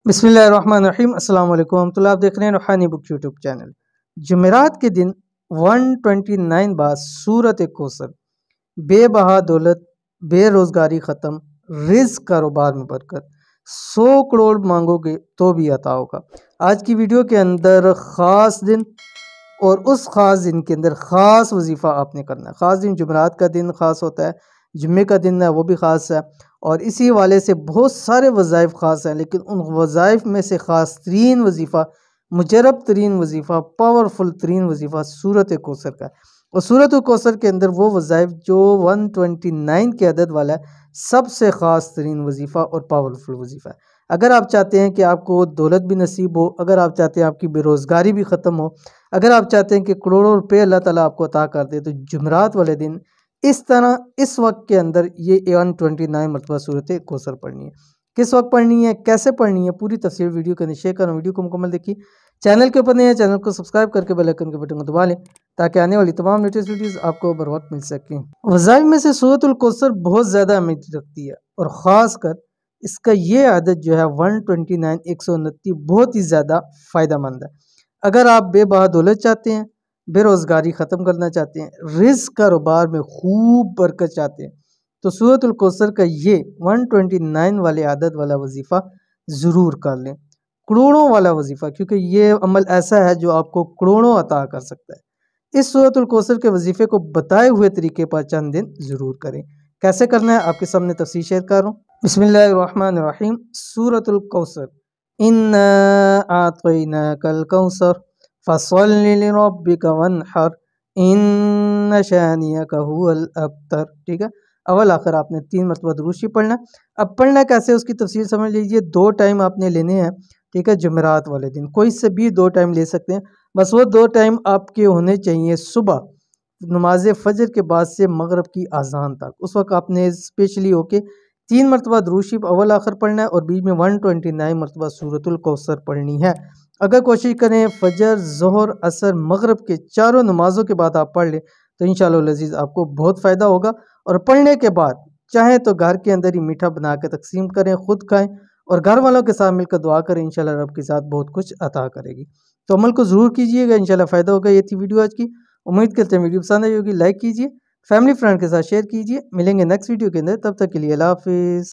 बिस्मिल्लाहिर्रहमानिर्रहीम अस्सलाम वालेकुम आप देख रहे हैं रूहानी बुक यूट्यूब चैनल। जुमेरात के दिन 129 बाद सूरत कौसर, बेबहा दौलत, बेरोजगारी ख़त्म, रिज़्क कारोबार में बरकत, 100 करोड़ मांगोगे तो भी अता होगा। आज की वीडियो के अंदर ख़ास दिन और उस ख़ास दिन के अंदर ख़ास वजीफ़ा आपने करना है। ख़ास दिन जुमेरात का दिन ख़ास होता है, जुम्मे का दिन है वो भी ख़ास है, और इसी वाले से बहुत सारे वज़ाइफ ख़ास हैं, लेकिन उन वज़ाइफ में से ख़ास तरीन वजीफ़ा, मुजरब तरीन वजीफ़ा, पावरफुल तरीन वजीफ़ा सूरत कौसर का है। और सूरत कौसर के अंदर वो वज़ाइफ जो 129 के अदद वाला है, सबसे ख़ास तरीन वजीफ़ा और पावरफुल वजीफ़ा है। अगर आप चाहते हैं कि आपको दौलत भी नसीब हो, अगर आप चाहते हैं आपकी बेरोज़गारी भी ख़त्म हो, अगर आप चाहते हैं कि करोड़ों रुपए अल्लाह ताला आपको अता कर दे, तो जुमेरात वाले दिन इस तरह इस वक्त के अंदर ये 129 मरतबा सूरत कौसर पढ़नी है। किस वक्त पढ़नी है, कैसे पढ़नी है, पूरी तफसील वीडियो के नीचे शेयर करो। वीडियो को मुकम्मल देखिए। चैनल के ऊपर नहीं है, चैनल को सब्सक्राइब करके बेल आइकन के बटन को दबा लें ताकि आने वाली तमाम लेटेस्ट वीडियोस आपको बर वक्त मिल सकें। वज़ाइफ में से सूरत कौसर बहुत ज़्यादा अहमियत रखती है, और ख़ास कर इसका ये आदत जो है 129 129 बहुत ही ज़्यादा फ़ायदा मंद है। अगर आप बेबहा दौलत चाहते हैं, बेरोज़गारी ख़त्म करना चाहते हैं, रिज़्क कारोबार में खूब बरकत चाहते हैं, तो सूरत कौसर का ये 129 वाले आदत वाला वजीफ़ा ज़रूर कर लें। करोड़ों वाला वजीफ़ा, क्योंकि ये अमल ऐसा है जो आपको करोड़ों अता कर सकता है। इस सूरत कौसर के वजीफ़े को बताए हुए तरीके पर चंद दिन ज़रूर करें। कैसे करना है आपके सामने तफसील शेयर कर रहा हूँ। बिस्मिल्लाहिर्रहमानिर्रहीम। सूरत कौसर, इन्ना आतैनाकल कौसर फसल्लि लिरब्बिका वन्हर इन्न शानियका हुवल अब्तर। ठीक है, अव्वल आखिर आपने 3 मरतबा दुरूद शरीफ पढ़ना। अब पढ़ना कैसे उसकी तफसील समझ लीजिए। 2 टाइम आपने लेने हैं, ठीक है। जुमेरात वाले दिन कोई से भी 2 टाइम ले सकते हैं, बस वो 2 टाइम आपके होने चाहिए सुबह नमाज फजर के बाद से मगरब की अजान तक। उस वक्त आपने स्पेशली होके 3 मरतबा दुरूद शरीफ अव्वल आखिर पढ़ना है, और बीच में 129 मरतबा सूरतुल कौसर पढ़नी है। अगर कोशिश करें फजर, ज़ोहर, असर, मगरब के चारों नमाज़ों के बाद आप पढ़ लें, तो इंशाअल्लाह अज़ीज़ आपको बहुत फ़ायदा होगा। और पढ़ने के बाद चाहें तो घर के अंदर ही मीठा बना के तकसीम करें, खुद खाएं, और घर वालों के साथ मिलकर दुआ करें। इंशाअल्लाह रब के साथ बहुत कुछ अता करेगी। तो अमल को ज़रूर कीजिएगा, इंशाअल्लाह फ़ायदा होगा। ये थी वीडियो आज की। उम्मीद करते हैं वीडियो पसंद आई होगी। लाइक कीजिए, फैमिली फ्रेंड के साथ शेयर कीजिए। मिलेंगे नेक्स्ट वीडियो के अंदर, तब तक के लिए अल्लाह हाफ़िज़।